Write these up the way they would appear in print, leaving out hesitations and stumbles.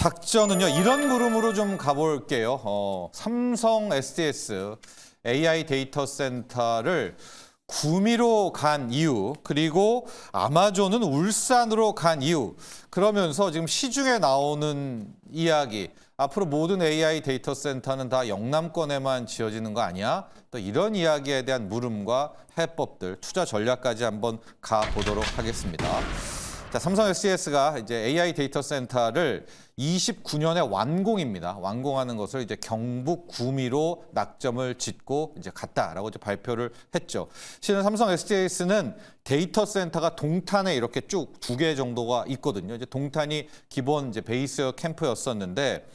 작전은요, 이런 물음으로 좀 가볼게요. 삼성 SDS AI 데이터 센터를 구미로 간 이유, 그리고 아마존은 울산으로 간 이유, 그러면서 지금 시중에 나오는 이야기, 앞으로 모든 AI 데이터 센터는 다 영남권에만 지어지는 거 아니야? 또 이런 이야기에 대한 물음과 해법들, 투자 전략까지 한번 가보도록 하겠습니다. 자, 삼성 SDS가 이제 AI 데이터 센터를 29년에 완공입니다. 완공하는 것을 이제 경북 구미로 낙점을 짓고 이제 갔다라고 이제 발표를 했죠. 실은 삼성 SDS는 데이터 센터가 동탄에 이렇게 쭉 2개 정도가 있거든요. 이제 동탄이 기본 이제 베이스 캠프였었는데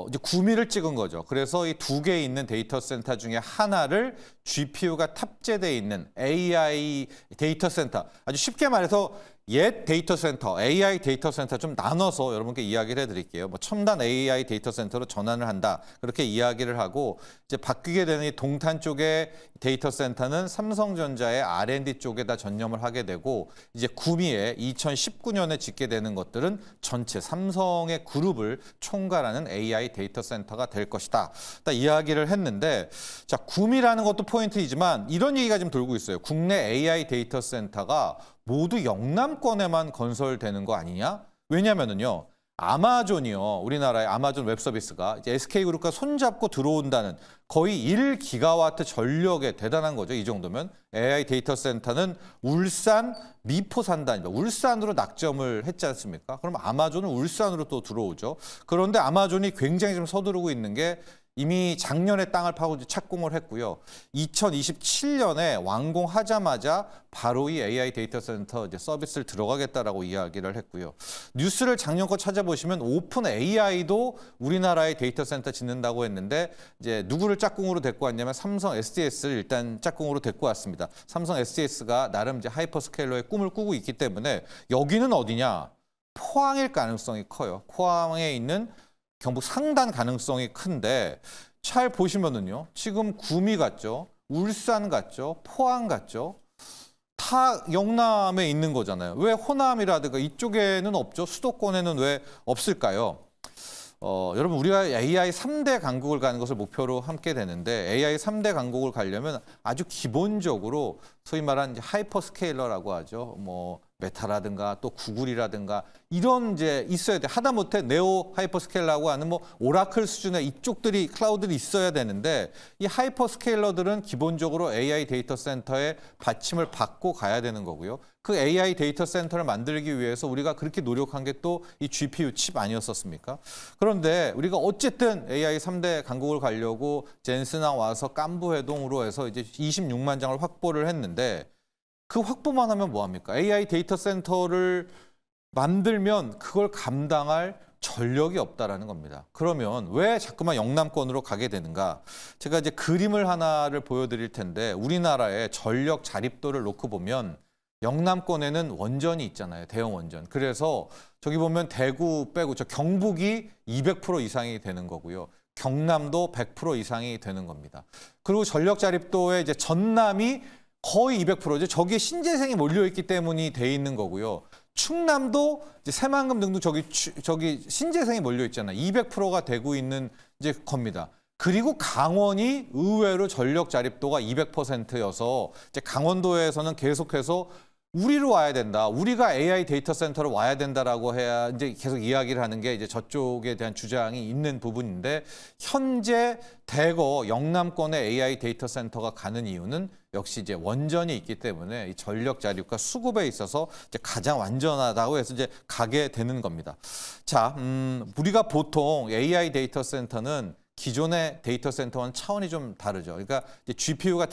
이제 구미를 찍은 거죠. 그래서 이 2개 있는 데이터 센터 중에 하나를 GPU가 탑재되어 있는 AI 데이터 센터. 아주 쉽게 말해서 옛 데이터 센터, AI 데이터 센터 좀 나눠서 여러분께 이야기를 해드릴게요. 뭐 첨단 AI 데이터 센터로 전환을 한다. 그렇게 이야기를 하고 이제 바뀌게 되는 이 동탄 쪽의 데이터 센터는 삼성전자의 R&D 쪽에다 전념을 하게 되고 이제 구미에 2019년에 짓게 되는 것들은 전체 삼성의 그룹을 총괄하는 AI 데이터 센터가 될 것이다. 딱 이야기를 했는데 자, 구미라는 것도 포인트이지만 이런 얘기가 좀 돌고 있어요. 국내 AI 데이터 센터가 모두 영남권에만 건설되는 거 아니냐? 왜냐면은요, 아마존이요, 우리나라의 아마존 웹 서비스가 이제 SK그룹과 손잡고 들어온다는 거의 1기가와트 전력의 대단한 거죠. 이 정도면 AI 데이터 센터는 울산 미포산단입니다. 울산으로 낙점을 했지 않습니까? 그럼 아마존은 울산으로 또 들어오죠. 그런데 아마존이 굉장히 좀 서두르고 있는 게 이미 작년에 땅을 파고 착공을 했고요. 2027년에 완공하자마자 바로 이 AI 데이터 센터 이제 서비스를 들어가겠다라고 이야기를 했고요. 뉴스를 작년 거 찾아보시면 오픈 AI도 우리나라의 데이터 센터 짓는다고 했는데 이제 누구를 짝꿍으로 데리고 왔냐면 삼성 SDS를 일단 짝꿍으로 데리고 왔습니다. 삼성 SDS가 나름 이제 하이퍼스케일러의 꿈을 꾸고 있기 때문에 여기는 어디냐? 포항일 가능성이 커요. 포항에 있는 경북 상단 가능성이 큰데 잘 보시면은요. 지금 구미 같죠? 울산 같죠? 포항 같죠? 다 영남에 있는 거잖아요. 왜 호남이라든가 이쪽에는 없죠? 수도권에는 왜 없을까요? 여러분 우리가 AI 3대 강국을 가는 것을 목표로 함께 되는데 AI 3대 강국을 가려면 아주 기본적으로 소위 말하는 하이퍼스케일러라고 하죠. 뭐 메타라든가 또 구글이라든가 이런 이제 있어야 돼. 하다못해 네오 하이퍼스케일러라고 하는 뭐 오라클 수준의 이쪽들이 클라우드들이 있어야 되는데 이 하이퍼스케일러들은 기본적으로 AI 데이터 센터의 받침을 받고 가야 되는 거고요. 그 AI 데이터 센터를 만들기 위해서 우리가 그렇게 노력한 게 또 이 GPU 칩 아니었었습니까? 그런데 우리가 어쨌든 AI 3대 강국을 가려고 젠슨항 와서 깐부회동으로 해서 이제 26만 장을 확보를 했는데 그 확보만 하면 뭐합니까? AI 데이터 센터를 만들면 그걸 감당할 전력이 없다라는 겁니다. 그러면 왜 자꾸만 영남권으로 가게 되는가? 제가 이제 그림을 하나를 보여드릴 텐데 우리나라의 전력 자립도를 놓고 보면 영남권에는 원전이 있잖아요. 대형 원전. 그래서 저기 보면 대구 빼고 저 경북이 200% 이상이 되는 거고요. 경남도 100% 이상이 되는 겁니다. 그리고 전력 자립도에 이제 전남이 거의 200%죠. 저기에 신재생이 몰려있기 때문이 돼 있는 거고요. 충남도 이제 새만금 등도 저기 신재생이 몰려있잖아요. 200%가 되고 있는 이제 겁니다. 그리고 강원이 의외로 전력 자립도가 200%여서 이제 강원도에서는 계속해서 우리로 와야 된다. 우리가 AI 데이터 센터로 와야 된다라고 해야 이제 계속 이야기를 하는 게 이제 저쪽에 대한 주장이 있는 부분인데 현재 대거 영남권의 AI 데이터 센터가 가는 이유는 역시 이제 원전이 있기 때문에 이 전력 자립과 수급에 있어서 이제 가장 완전하다고 해서 이제 가게 되는 겁니다. 자, 우리가 보통 AI 데이터 센터는 기존의 데이터 센터와는 차원이 좀 다르죠. 그러니까 이제 GPU가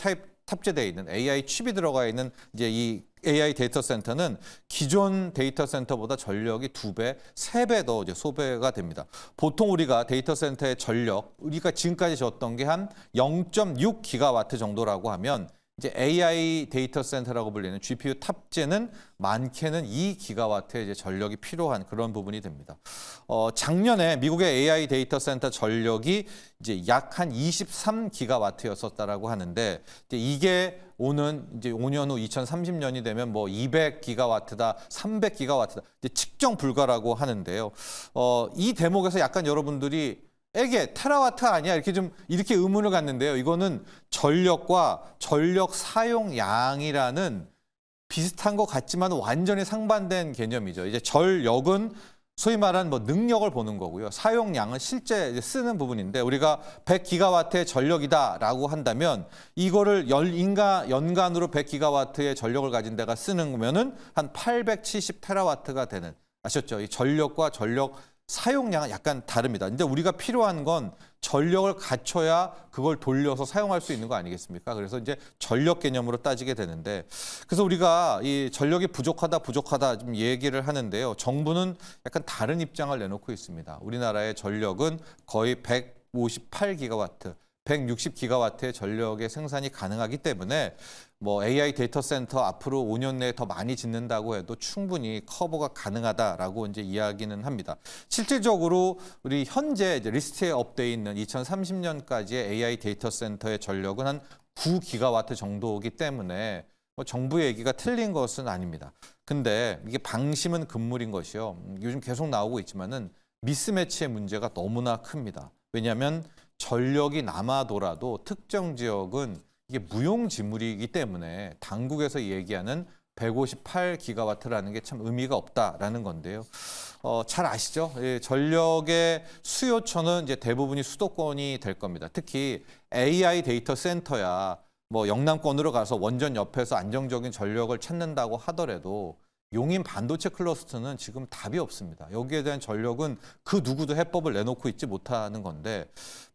탑재되어 있는 AI 칩이 들어가 있는 이제 이 AI 데이터 센터는 기존 데이터 센터보다 전력이 2배, 3배 더 이제 소비가 됩니다. 보통 우리가 데이터 센터의 전력, 우리가 지금까지 줬던 게 한 0.6기가와트 정도라고 하면 이제 AI 데이터 센터라고 불리는 GPU 탑재는 많게는 2기가와트의 이제 전력이 필요한 그런 부분이 됩니다. 작년에 미국의 AI 데이터 센터 전력이 이제 약 한 23기가와트였었다라고 하는데 이게 오는 이제 5년 후 2030년이 되면 뭐 200기가와트다, 300기가와트다 이제 측정 불가라고 하는데요. 이 대목에서 약간 여러분들이 에게 테라와트 아니야? 이렇게 의문을 갖는데요. 이거는 전력과 전력 사용량이라는 비슷한 것 같지만 완전히 상반된 개념이죠. 이제 전력은 소위 말하는 뭐 능력을 보는 거고요. 사용량은 실제 이제 쓰는 부분인데 우리가 100기가와트의 전력이다라고 한다면 이거를 연간으로 100기가와트의 전력을 가진 데가 쓰는 거면은 한 870테라와트가 되는 아셨죠? 이 전력과 전력 사용량은 약간 다릅니다. 근데 우리가 필요한 건 전력을 갖춰야 그걸 돌려서 사용할 수 있는 거 아니겠습니까? 그래서 이제 전력 개념으로 따지게 되는데 그래서 우리가 이 전력이 부족하다 좀 얘기를 하는데요. 정부는 약간 다른 입장을 내놓고 있습니다. 우리나라의 전력은 거의 158기가와트, 160기가와트의 전력의 생산이 가능하기 때문에 뭐 AI 데이터 센터 앞으로 5년 내에 더 많이 짓는다고 해도 충분히 커버가 가능하다라고 이제 이야기는 합니다. 실질적으로 우리 현재 이제 리스트에 업돼 있는 2030년까지의 AI 데이터 센터의 전력은 한 9기가와트 정도이기 때문에 뭐 정부의 얘기가 틀린 것은 아닙니다. 근데 이게 방심은 금물인 것이요. 요즘 계속 나오고 있지만은 미스매치의 문제가 너무나 큽니다. 왜냐하면 전력이 남아돌아도 특정 지역은 이게 무용지물이기 때문에 당국에서 얘기하는 158기가와트라는 게 참 의미가 없다라는 건데요. 잘 아시죠? 예, 전력의 수요처는 이제 대부분이 수도권이 될 겁니다. 특히 AI 데이터 센터야 뭐 영남권으로 가서 원전 옆에서 안정적인 전력을 찾는다고 하더라도 용인 반도체 클러스터는 지금 답이 없습니다. 여기에 대한 전력은 그 누구도 해법을 내놓고 있지 못하는 건데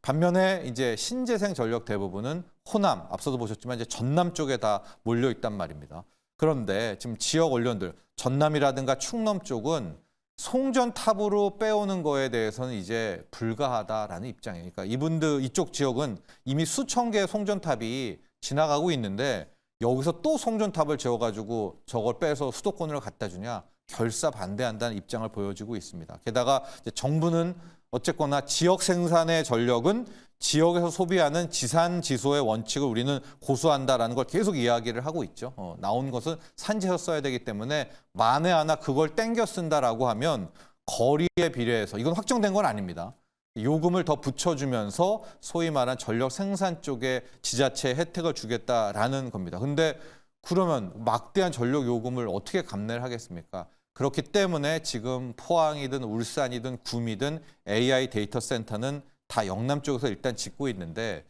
반면에 이제 신재생 전력 대부분은 호남, 앞서도 보셨지만 이제 전남 쪽에 다 몰려 있단 말입니다. 그런데 지금 지역 언론들, 전남이라든가 충남 쪽은 송전탑으로 빼오는 거에 대해서는 이제 불가하다라는 입장이에요. 그러니까 이쪽 지역은 이미 수천 개의 송전탑이 지나가고 있는데 여기서 또 송전탑을 지어가지고 저걸 빼서 수도권으로 갖다 주냐 결사 반대한다는 입장을 보여주고 있습니다. 게다가 이제 정부는 어쨌거나 지역 생산의 전력은 지역에서 소비하는 지산지소의 원칙을 우리는 고수한다라는 걸 계속 이야기를 하고 있죠. 나온 것은 산지에서 써야 되기 때문에 만에 하나 그걸 땡겨 쓴다라고 하면 거리에 비례해서 이건 확정된 건 아닙니다. 요금을 더 붙여주면서 소위 말한 전력 생산 쪽에 지자체에 혜택을 주겠다라는 겁니다. 근데 그러면 막대한 전력 요금을 어떻게 감내를 하겠습니까? 그렇기 때문에 지금 포항이든 울산이든 구미든 AI 데이터 센터는 다 영남 쪽에서 일단 짓고 있는데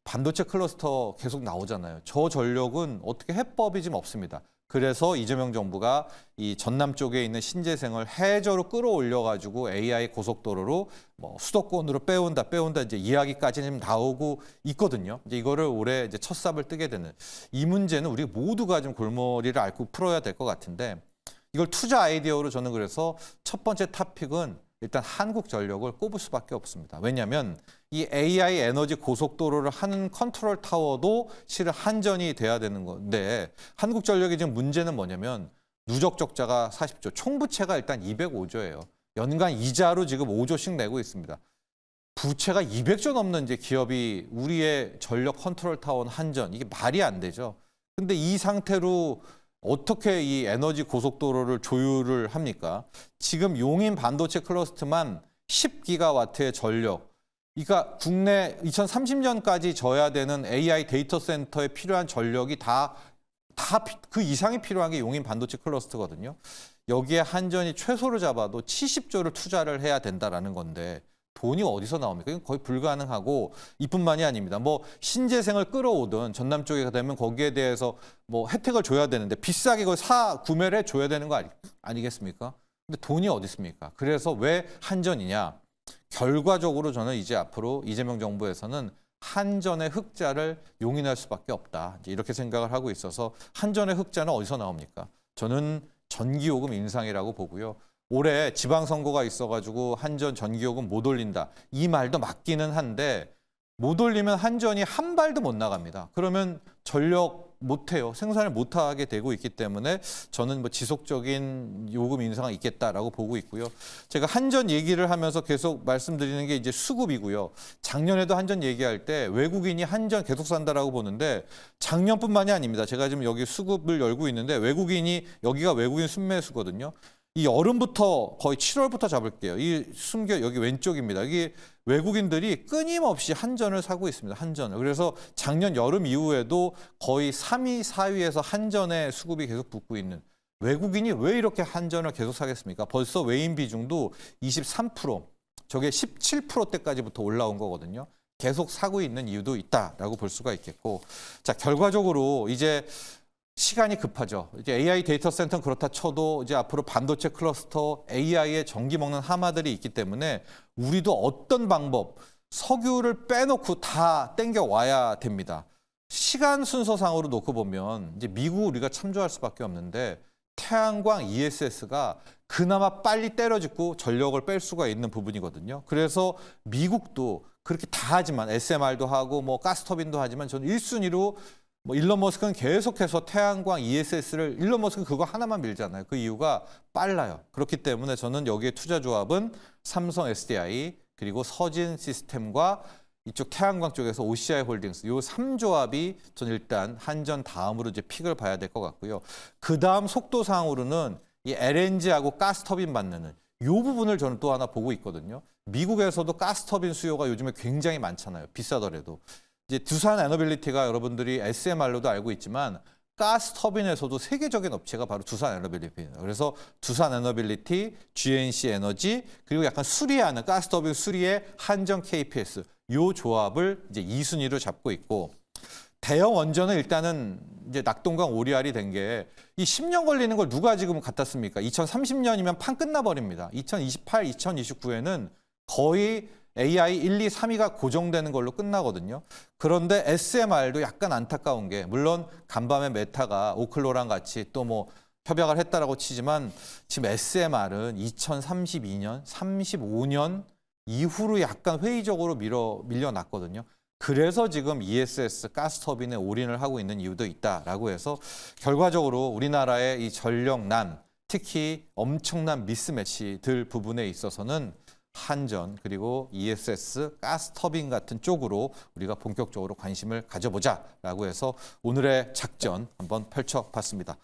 반도체 클러스터 계속 나오잖아요. 저 전력은 어떻게 해법이 지금 없습니다. 그래서 이재명 정부가 이 전남 쪽에 있는 신재생을 해저로 끌어올려가지고 AI 고속도로로 뭐 수도권으로 빼온다 이제 이야기까지는 나오고 있거든요. 이제 이거를 올해 이제 첫 삽을 뜨게 되는 이 문제는 우리 모두가 좀 골머리를 앓고 풀어야 될 것 같은데 이걸 투자 아이디어로 저는 그래서 첫 번째 토픽은 일단 한국전력을 꼽을 수밖에 없습니다. 왜냐하면 이 AI 에너지 고속도로를 하는 컨트롤 타워도 실은 한전이 돼야 되는 건데 한국전력의 지금 문제는 뭐냐면 누적 적자가 40조, 총부채가 일단 205조예요. 연간 이자로 지금 5조씩 내고 있습니다. 부채가 200조 넘는 이제 기업이 우리의 전력 컨트롤 타워는 한전, 이게 말이 안 되죠. 근데 이 상태로 어떻게 이 에너지 고속도로를 조율을 합니까? 지금 용인 반도체 클러스터만 10기가와트의 전력, 그러니까 국내 2030년까지 져야 되는 AI 데이터 센터에 필요한 전력이 다 그 이상이 필요한 게 용인 반도체 클러스터거든요. 여기에 한전이 최소를 잡아도 70조를 투자를 해야 된다라는 건데 돈이 어디서 나옵니까? 이건 거의 불가능하고 이뿐만이 아닙니다. 뭐 신재생을 끌어오든 전남 쪽에 되면 거기에 대해서 뭐 혜택을 줘야 되는데 비싸게 그걸 구매를 해줘야 되는 거 아니겠습니까? 근데 돈이 어디 있습니까? 그래서 왜 한전이냐? 결과적으로 저는 이제 앞으로 이재명 정부에서는 한전의 흑자를 용인할 수밖에 없다. 이제 이렇게 생각을 하고 있어서 한전의 흑자는 어디서 나옵니까? 저는 전기요금 인상이라고 보고요. 올해 지방선거가 있어가지고 한전 전기요금 못 올린다. 이 말도 맞기는 한데 못 올리면 한전이 한 발도 못 나갑니다. 그러면 전력 못해요. 생산을 못하게 되고 있기 때문에 저는 뭐 지속적인 요금 인상이 있겠다라고 보고 있고요. 제가 한전 얘기를 하면서 계속 말씀드리는 게 이제 수급이고요. 작년에도 한전 얘기할 때 외국인이 한전 계속 산다라고 보는데 작년뿐만이 아닙니다. 제가 지금 여기 수급을 열고 있는데 외국인이 여기가 외국인 순매수거든요. 이 여름부터 거의 7월부터 잡을게요. 이 숨겨 여기 왼쪽입니다. 이게 외국인들이 끊임없이 한전을 사고 있습니다. 한전을. 그래서 작년 여름 이후에도 거의 3위, 4위에서 한전의 수급이 계속 붙고 있는 외국인이 왜 이렇게 한전을 계속 사겠습니까? 벌써 외인 비중도 23%, 저게 17%대까지부터 올라온 거거든요. 계속 사고 있는 이유도 있다라고 볼 수가 있겠고, 자 결과적으로 이제 시간이 급하죠. 이제 AI 데이터 센터는 그렇다 쳐도 이제 앞으로 반도체 클러스터, AI의 전기 먹는 하마들이 있기 때문에 우리도 어떤 방법, 석유를 빼놓고 다 땡겨 와야 됩니다. 시간 순서상으로 놓고 보면 이제 미국 우리가 참조할 수밖에 없는데 태양광 ESS가 그나마 빨리 때려짓고 전력을 뺄 수가 있는 부분이거든요. 그래서 미국도 그렇게 다 하지만 SMR도 하고 뭐 가스터빈도 하지만 저는 1순위로 뭐 일론 머스크는 계속해서 태양광 ESS를 일론 머스크는 그거 하나만 밀잖아요. 그 이유가 빨라요. 그렇기 때문에 저는 여기에 투자 조합은 삼성 SDI 그리고 서진 시스템과 이쪽 태양광 쪽에서 OCI 홀딩스 요 3조합이 전 일단 한전 다음으로 이제 픽을 봐야 될 것 같고요. 그 다음 속도상으로는 이 LNG하고 가스터빈 만드는 요 부분을 저는 또 하나 보고 있거든요. 미국에서도 가스터빈 수요가 요즘에 굉장히 많잖아요. 비싸더라도. 이제 두산 에너빌리티가 여러분들이 SMR로도 알고 있지만 가스터빈에서도 세계적인 업체가 바로 두산 에너빌리티입니다. 그래서 두산 에너빌리티, GNC 에너지 그리고 약간 수리하는 가스터빈 수리의 한전 KPS 요 조합을 이제 2순위로 잡고 있고 대형 원전은 일단은 이제 낙동강 오리알이 된 게 이 10년 걸리는 걸 누가 지금 갖다 씁니까? 2030년이면 판 끝나버립니다. 2028, 2029에는 거의 AI 1, 2, 3위가 고정되는 걸로 끝나거든요. 그런데 SMR도 약간 안타까운 게 물론 간밤에 메타가 오클로랑 같이 또 뭐 협약을 했다라고 치지만 지금 SMR은 2032년, 35년 이후로 약간 회의적으로 밀려났거든요. 그래서 지금 ESS 가스터빈에 올인을 하고 있는 이유도 있다라고 해서 결과적으로 우리나라의 이 전력난, 특히 엄청난 미스매치들 부분에 있어서는 한전 그리고 ESS 가스터빈 같은 쪽으로 우리가 본격적으로 관심을 가져보자라고 해서 오늘의 작전 한번 펼쳐봤습니다.